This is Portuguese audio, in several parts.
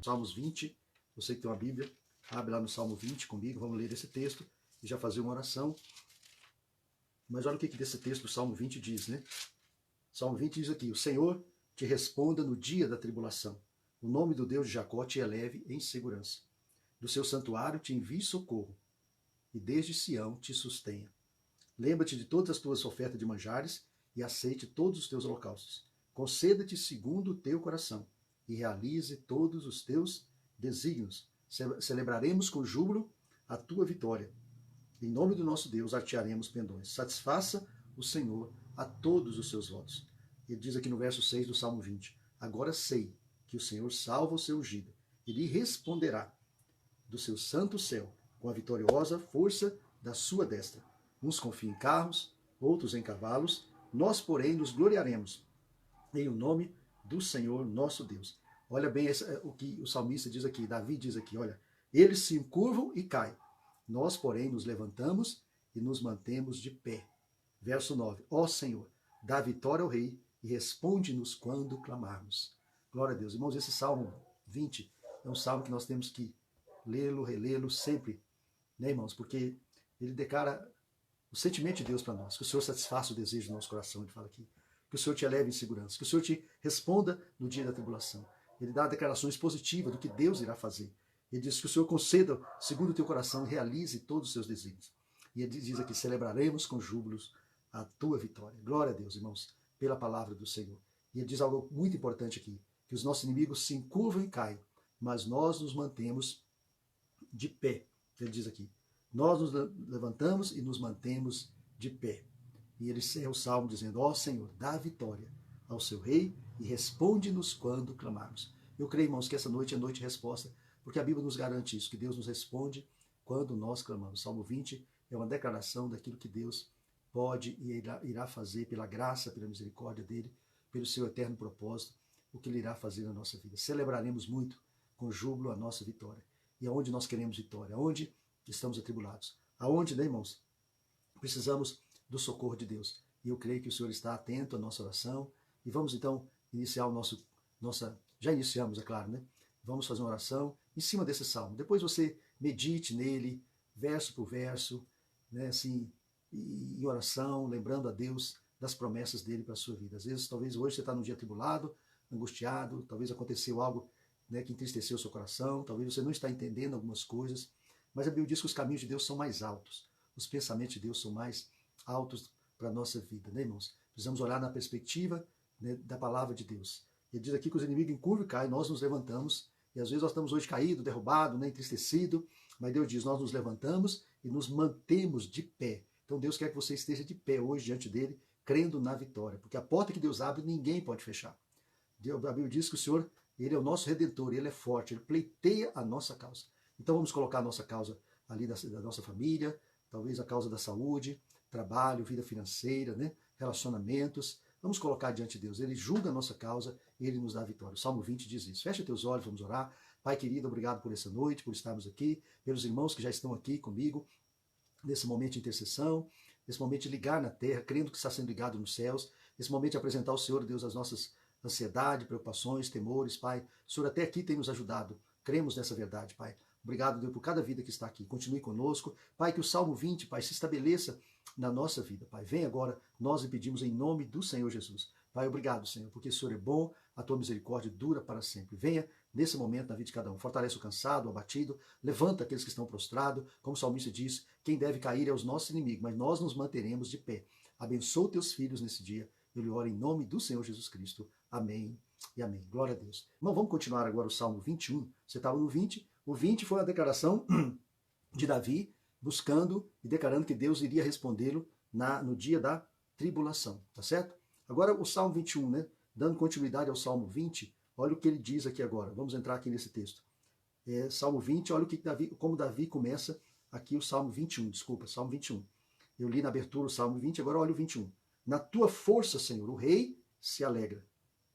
Salmos 20, você que tem uma Bíblia, abre lá no Salmo 20 comigo, vamos ler esse texto e já fazer uma oração. Mas olha o que desse texto do Salmo 20 diz, né? Salmo 20 diz aqui: o Senhor te responda no dia da tribulação. O nome do Deus de Jacó te eleve em segurança. Do seu santuário te envie socorro, e desde Sião te sustenha. Lembra-te de todas as tuas ofertas de manjares, e aceite todos os teus holocaustos. Conceda-te segundo o teu coração, e realize todos os teus desígnios. Celebraremos com júbilo a tua vitória. Em nome do nosso Deus, artearemos pendões. Satisfaça o Senhor a todos os seus votos. Ele diz aqui no verso 6 do Salmo 20: agora sei que o Senhor salva o seu ungido. Ele responderá do seu santo céu com a vitoriosa força da sua destra. Uns confiam em carros, outros em cavalos. Nós, porém, nos gloriaremos em o nome do Senhor nosso Deus. Olha bem o que o salmista diz aqui, Davi diz aqui, olha, eles se encurvam e caem. Nós, porém, nos levantamos e nos mantemos de pé. Verso 9, ó Senhor, dá vitória ao rei e responde-nos quando clamarmos. Glória a Deus. Irmãos, esse Salmo 20 é um salmo que nós temos que lê-lo, relê-lo sempre, né, irmãos? Porque ele declara o sentimento de Deus para nós, que o Senhor satisfaça o desejo do nosso coração, ele fala aqui. Que o Senhor te eleve em segurança, que o Senhor te responda no dia da tribulação. Ele dá declarações positivas do que Deus irá fazer. Ele diz que o Senhor conceda, segundo o teu coração, e realize todos os seus desígnios. E ele diz aqui, celebraremos com júbilos a tua vitória. Glória a Deus, irmãos, pela palavra do Senhor. E ele diz algo muito importante aqui, que os nossos inimigos se encurvam e caem, mas nós nos mantemos de pé. Ele diz aqui, nós nos levantamos e nos mantemos de pé. E ele encerra o salmo dizendo, ó Senhor, dá vitória ao seu rei e responde-nos quando clamarmos. Eu creio, irmãos, que essa noite é noite de resposta, porque a Bíblia nos garante isso, que Deus nos responde quando nós clamamos. Salmo 20 é uma declaração daquilo que Deus pode e irá fazer pela graça, pela misericórdia dele, pelo seu eterno propósito, o que ele irá fazer na nossa vida. Celebraremos muito com júbilo a nossa vitória. E aonde nós queremos vitória? Aonde estamos atribulados? Aonde, né, irmãos? Precisamos do socorro de Deus. E eu creio que o Senhor está atento à nossa oração. E vamos então iniciar já iniciamos, é claro, né? Vamos fazer uma oração em cima desse salmo. Depois você medite nele, verso por verso, né, assim, em oração, lembrando a Deus das promessas dele para a sua vida. Às vezes, talvez hoje você está num dia atribulado, angustiado, talvez aconteceu algo, né, que entristeceu o seu coração, talvez você não está entendendo algumas coisas, mas a Bíblia diz que os caminhos de Deus são mais altos, os pensamentos de Deus são mais altos para a nossa vida, né, irmãos? Precisamos olhar na perspectiva, né, da palavra de Deus. Ele diz aqui que os inimigos encurvam e caem, nós nos levantamos, e às vezes nós estamos hoje caídos, derrubados, né, entristecidos, mas Deus diz, nós nos levantamos e nos mantemos de pé. Então Deus quer que você esteja de pé hoje diante dele, crendo na vitória, porque a porta que Deus abre, ninguém pode fechar. A Bíblia diz que o Senhor, ele é o nosso Redentor, ele é forte, ele pleiteia a nossa causa. Então vamos colocar a nossa causa ali da nossa família, talvez a causa da saúde, trabalho, vida financeira, né, relacionamentos. Vamos colocar diante de Deus. Ele julga a nossa causa e ele nos dá a vitória. O Salmo 20 diz isso. Fecha teus olhos, vamos orar. Pai querido, obrigado por essa noite, por estarmos aqui, pelos irmãos que já estão aqui comigo, nesse momento de intercessão, nesse momento de ligar na terra, crendo que está sendo ligado nos céus, nesse momento de apresentar ao Senhor, Deus, as nossas ansiedades, preocupações, temores, Pai. O Senhor até aqui tem nos ajudado. Cremos nessa verdade, Pai. Obrigado, Deus, por cada vida que está aqui. Continue conosco. Pai, que o Salmo 20, Pai, se estabeleça na nossa vida, Pai. Vem agora, nós lhe pedimos em nome do Senhor Jesus. Pai, obrigado, Senhor, porque o Senhor é bom, a tua misericórdia dura para sempre. Venha nesse momento na vida de cada um. Fortalece o cansado, o abatido, levanta aqueles que estão prostrados. Como o salmista diz, quem deve cair é os nossos inimigos, mas nós nos manteremos de pé. Abençoa teus filhos nesse dia. Eu lhe oro em nome do Senhor Jesus Cristo. Amém e amém. Glória a Deus. Irmão, vamos continuar agora o Salmo 21. Você estava no 20. O 20 foi a declaração de Davi, buscando e declarando que Deus iria respondê-lo no dia da tribulação, tá certo? Agora o Salmo 21, né? Dando continuidade ao Salmo 20, olha o que ele diz aqui agora. Vamos entrar aqui nesse texto. Salmo 20, olha como Davi começa aqui o Salmo 21, desculpa, Salmo 21. Eu li na abertura o Salmo 20, agora olha o 21. Na tua força, Senhor, o rei se alegra.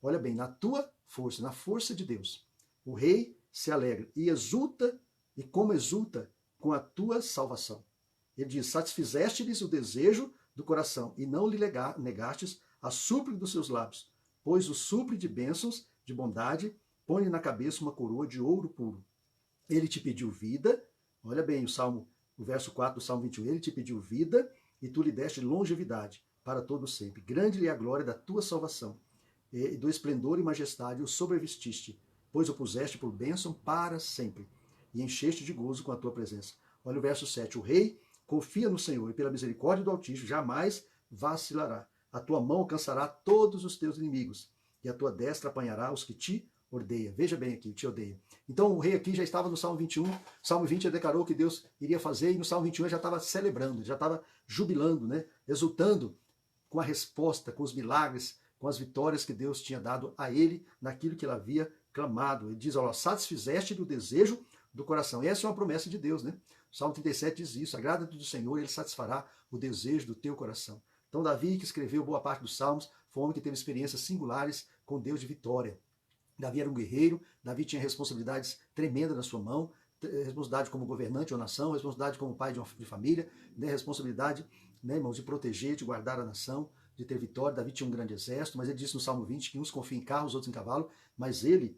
Olha bem, na tua força, na força de Deus, o rei se alegra e exulta, e como exulta com a tua salvação. Ele diz, satisfizeste-lhes o desejo do coração e não lhe negastes a súplica dos seus lábios, pois o supre de bênçãos, de bondade põe na cabeça uma coroa de ouro puro. Ele te pediu vida, olha bem o verso 4 do Salmo 21, ele te pediu vida e tu lhe deste longevidade para todo sempre. Grande-lhe é a glória da tua salvação, e do esplendor e majestade o sobrevestiste, pois o puseste por bênção para sempre, e encheste de gozo com a tua presença. Olha o verso 7, o rei confia no Senhor, e pela misericórdia do Altíssimo jamais vacilará. A tua mão alcançará todos os teus inimigos, e a tua destra apanhará os que te odeia. Veja bem aqui, te odeia. Então o rei aqui já estava no Salmo 21, Salmo 20 ele declarou que Deus iria fazer, e no Salmo 21 ele já estava celebrando, já estava jubilando, né? Exultando com a resposta, com os milagres, com as vitórias que Deus tinha dado a ele naquilo que ele havia clamado. Ele diz, olha, satisfizeste-lhe o desejo do coração. E essa é uma promessa de Deus, né? O Salmo 37 diz isso, agrada-te do Senhor, ele satisfará o desejo do teu coração. Então Davi, que escreveu boa parte dos Salmos, foi um homem que teve experiências singulares com Deus de vitória. Davi era um guerreiro, Davi tinha responsabilidades tremendas na sua mão, responsabilidade como governante ou nação, responsabilidade como pai de família, né, responsabilidade, né, irmãos, de proteger, de guardar a nação, de ter vitória. Davi tinha um grande exército, mas ele disse no Salmo 20 que uns confiam em carros, outros em cavalo, mas ele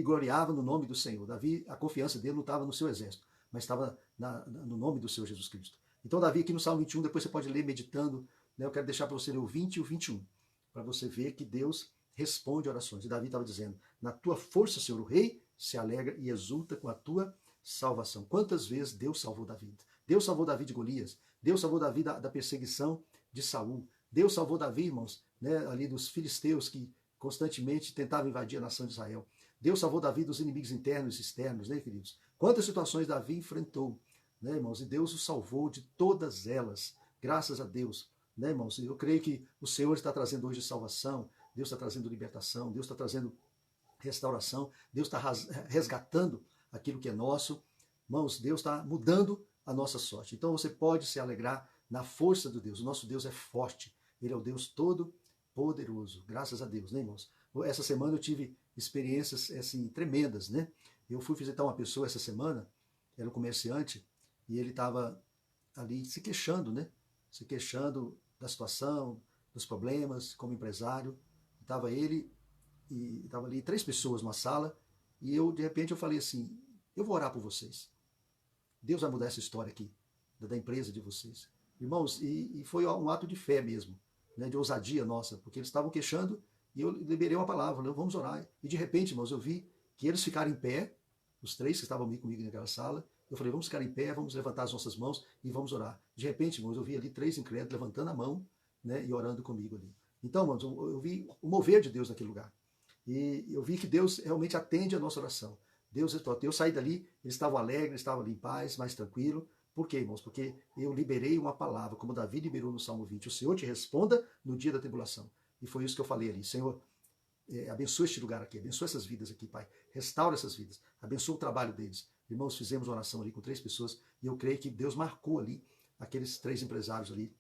gloriava no nome do Senhor. Davi, a confiança dele não estava no seu exército, mas estava no nome do Senhor Jesus Cristo. Então Davi aqui no Salmo 21, depois você pode ler meditando, né, eu quero deixar para você ler o 20 e o 21, para você ver que Deus responde orações. E Davi estava dizendo, na tua força, Senhor, o rei se alegra e exulta com a tua salvação. Quantas vezes Deus salvou Davi? Deus salvou Davi de Golias, Deus salvou Davi da perseguição de Saul, Deus salvou Davi, irmãos, né, ali dos filisteus que constantemente tentavam invadir a nação de Israel. Deus salvou Davi dos inimigos internos e externos, né, queridos? Quantas situações Davi enfrentou, né, irmãos? E Deus o salvou de todas elas, graças a Deus, né, irmãos? Eu creio que o Senhor está trazendo hoje salvação, Deus está trazendo libertação, Deus está trazendo restauração, Deus está resgatando aquilo que é nosso. Irmãos, Deus está mudando a nossa sorte. Então você pode se alegrar na força de Deus. O nosso Deus é forte, Ele é o Deus todo-poderoso. Graças a Deus, né, irmãos? Essa semana eu tive experiências assim, tremendas, né? Eu fui visitar uma pessoa essa semana, era um comerciante, e ele estava ali se queixando, né? Se queixando da situação, dos problemas como empresário. Estava ele e estava ali 3 pessoas numa sala, e de repente eu falei assim, eu vou orar por vocês. Deus vai mudar essa história aqui, da empresa de vocês. Irmãos, e foi um ato de fé mesmo, né, de ousadia nossa, porque eles estavam queixando e eu liberei uma palavra, né, vamos orar. E de repente, irmãos, eu vi que eles ficaram em pé, os 3 que estavam comigo naquela sala. Eu falei, vamos ficar em pé, vamos levantar as nossas mãos e vamos orar. De repente, irmãos, eu vi ali 3 incrédulos levantando a mão, né, e orando comigo ali. Então, irmãos, eu vi o mover de Deus naquele lugar. E eu vi que Deus realmente atende a nossa oração. Eu saí dali, eles estavam alegres, estavam ali em paz, mais tranquilo. Por quê, irmãos? Porque eu liberei uma palavra, como Davi liberou no Salmo 20. O Senhor te responda no dia da tribulação. E foi isso que eu falei ali. Senhor, abençoa este lugar aqui, abençoa essas vidas aqui, Pai. Restaura essas vidas, abençoa o trabalho deles. Irmãos, fizemos uma oração ali com 3 pessoas e eu creio que Deus marcou ali aqueles 3 empresários ali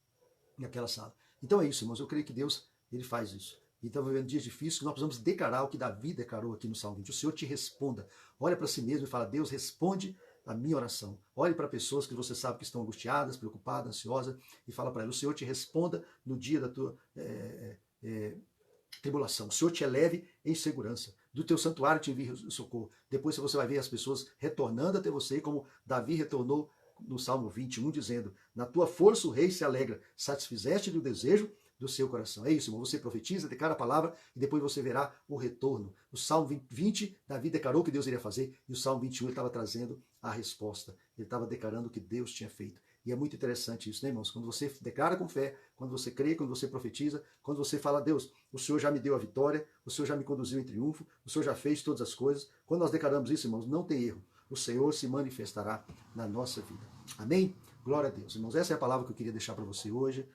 naquela sala. Então é isso, irmãos. Eu creio que Deus, Ele faz isso. Então, vivendo dias difíceis, nós precisamos declarar o que Davi declarou aqui no Salmo 20. O Senhor te responda. Olha para si mesmo e fala, Deus, responde a minha oração. Olhe para pessoas que você sabe que estão angustiadas, preocupadas, ansiosas, e fala para elas, o Senhor te responda no dia da tua tribulação. O Senhor te eleve em segurança. Do teu santuário te envie socorro. Depois você vai ver as pessoas retornando até você, como Davi retornou no Salmo 21, dizendo, na tua força o rei se alegra, satisfizeste-lhe o desejo do seu coração. É isso, irmão. Você profetiza, declara a palavra e depois você verá o retorno. O Salmo 20, Davi declarou o que Deus iria fazer, e o Salmo 21 ele estava trazendo a resposta. Ele estava declarando o que Deus tinha feito. E é muito interessante isso, né, irmãos? Quando você declara com fé, quando você crê, quando você profetiza, quando você fala, Deus, o Senhor já me deu a vitória, o Senhor já me conduziu em triunfo, o Senhor já fez todas as coisas. Quando nós declaramos isso, irmãos, não tem erro. O Senhor se manifestará na nossa vida. Amém? Glória a Deus. Irmãos, essa é a palavra que eu queria deixar para você hoje.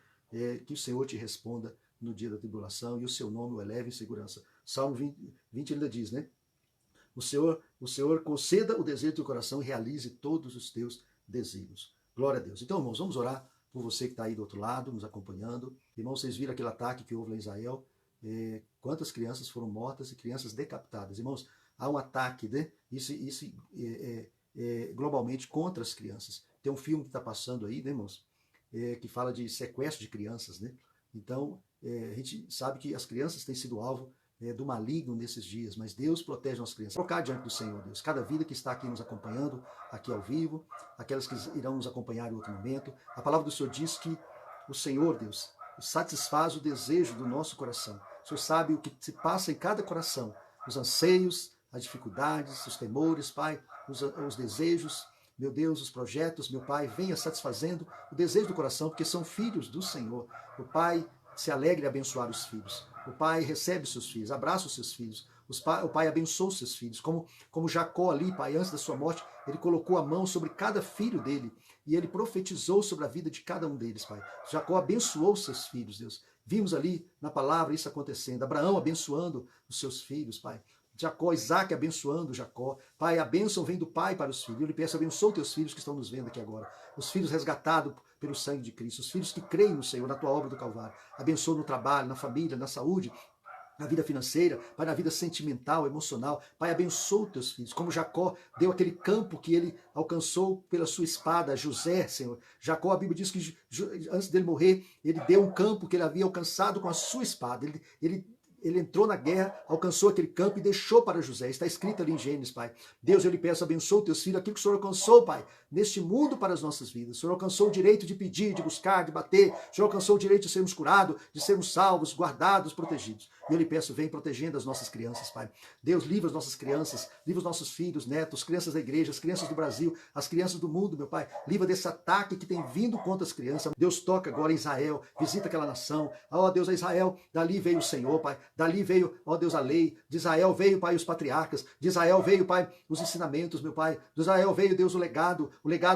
Que o Senhor te responda no dia da tribulação e o seu nome o eleve em segurança. Salmo 20 ainda diz, né? O Senhor conceda o desejo do teu coração e realize todos os teus desígnios. Glória a Deus. Então, irmãos, vamos orar por você que está aí do outro lado, nos acompanhando. Irmãos, vocês viram aquele ataque que houve lá em Israel? Quantas crianças foram mortas e crianças decapitadas? Irmãos, há um ataque, né? Isso globalmente contra as crianças. Tem um filme que está passando aí, né, irmãos? Que fala de sequestro de crianças, né? Então, a gente sabe que as crianças têm sido alvo do maligno nesses dias, mas Deus protege nossas crianças. Colocar diante do Senhor, Deus, cada vida que está aqui nos acompanhando, aqui ao vivo, aquelas que irão nos acompanhar em outro momento. A palavra do Senhor diz que o Senhor, Deus, satisfaz o desejo do nosso coração. O Senhor sabe o que se passa em cada coração, os anseios, as dificuldades, os temores, Pai, os desejos, meu Deus, os projetos, meu Pai, venha satisfazendo o desejo do coração, porque são filhos do Senhor. O Pai se alegra em abençoar os filhos. O Pai recebe os seus filhos, abraça os seus filhos. O Pai abençoa os seus filhos. Como Jacó ali, Pai, antes da sua morte, ele colocou a mão sobre cada filho dele e ele profetizou sobre a vida de cada um deles, Pai. Jacó abençoou os seus filhos, Deus. Vimos ali na palavra isso acontecendo. Abraão abençoando os seus filhos, Pai. Jacó, Isaac abençoando Jacó. Pai, a bênção vem do Pai para os filhos. Eu lhe peço, abençoa teus filhos que estão nos vendo aqui agora. Os filhos resgatados pelo sangue de Cristo. Os filhos que creem no Senhor, na tua obra do Calvário. Abençoa no trabalho, na família, na saúde, na vida financeira, Pai, na vida sentimental, emocional. Pai, abençoa os teus filhos. Como Jacó deu aquele campo que ele alcançou pela sua espada, José, Senhor. Jacó, a Bíblia diz que antes dele morrer, ele deu um campo que ele havia alcançado com a sua espada. Ele entrou na guerra, alcançou aquele campo e deixou para José. Está escrito ali em Gênesis, Pai. Deus, eu lhe peço, abençoa teus filhos, aquilo que o Senhor alcançou, Pai, neste mundo para as nossas vidas. O Senhor alcançou o direito de pedir, de buscar, de bater. O Senhor alcançou o direito de sermos curados, de sermos salvos, guardados, protegidos. E eu lhe peço, vem protegendo as nossas crianças, Pai. Deus, livra as nossas crianças, livra os nossos filhos, netos, crianças da igreja, as crianças do Brasil, as crianças do mundo, meu Pai. Livra desse ataque que tem vindo contra as crianças. Deus, toca agora em Israel, visita aquela nação. Ó Deus, a Israel, dali veio o Senhor, Pai. Dali veio, ó Deus, a lei. De Israel veio, Pai, os patriarcas. De Israel veio, Pai, os ensinamentos, meu Pai. De Israel veio, Deus, o legado,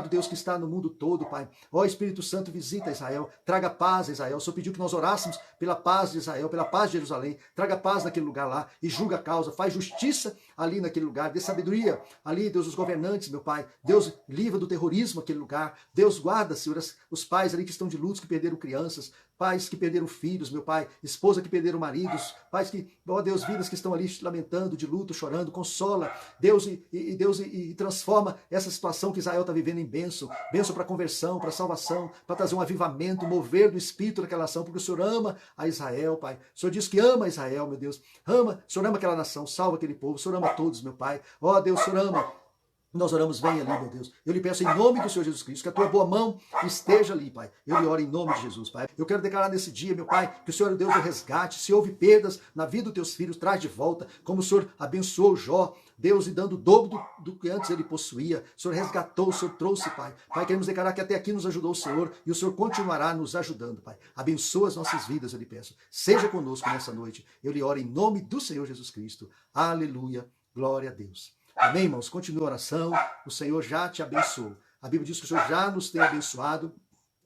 Deus, que está no mundo todo, Pai. Ó Espírito Santo, visita Israel, traga paz a Israel. O Senhor pediu que nós orássemos pela paz de Israel, pela paz de Jerusalém. Traga paz naquele lugar lá e julga a causa, faz justiça ali naquele lugar, dê sabedoria ali, Deus, os governantes, meu Pai. Deus, livra do terrorismo aquele lugar. Deus, guarda, Senhor, os pais ali que estão de luto, que perderam crianças, pais que perderam filhos, meu Pai, esposa que perderam maridos, pais que, ó Deus, vidas que estão ali lamentando, de luto, chorando, consola, Deus, e transforma essa situação que Israel está vivendo em bênção, bênção para conversão, para salvação, para trazer um avivamento, mover do Espírito naquela nação, porque o Senhor ama a Israel, Pai. O Senhor diz que ama Israel, meu Deus, o Senhor ama aquela nação, salva aquele povo, o Senhor ama todos, meu Pai. Ó Deus, o Senhor ama. Nós oramos, vem ali, meu Deus. Eu lhe peço em nome do Senhor Jesus Cristo, que a tua boa mão esteja ali, Pai. Eu lhe oro em nome de Jesus, Pai. Eu quero declarar nesse dia, meu Pai, que o Senhor é Deus do resgate. Se houve perdas na vida dos teus filhos, traz de volta, como o Senhor abençoou Jó, Deus, e dando o dobro do que antes ele possuía. O Senhor resgatou, o Senhor trouxe, Pai. Pai, queremos declarar que até aqui nos ajudou o Senhor e o Senhor continuará nos ajudando, Pai. Abençoa as nossas vidas, eu lhe peço. Seja conosco nessa noite. Eu lhe oro em nome do Senhor Jesus Cristo. Aleluia. Glória a Deus. Amém, irmãos? Continua a oração. O Senhor já te abençoou. A Bíblia diz que o Senhor já nos tem abençoado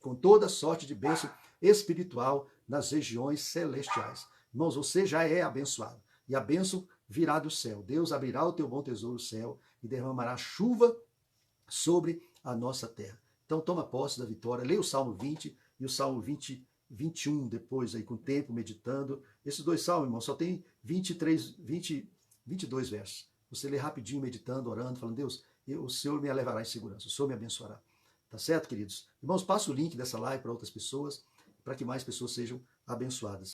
com toda sorte de bênção espiritual nas regiões celestiais. Irmãos, você já é abençoado. E a bênção virá do céu. Deus abrirá o teu bom tesouro, o céu, e derramará chuva sobre a nossa terra. Então toma posse da vitória. Leia o Salmo 20 e o Salmo 21 depois, aí com o tempo, meditando. Esses dois salmos, irmãos, só tem 22 versos. Você lê rapidinho, meditando, orando, falando, Deus, o Senhor me levará em segurança, o Senhor me abençoará. Tá certo, queridos? Irmãos, passa o link dessa live para outras pessoas, para que mais pessoas sejam abençoadas.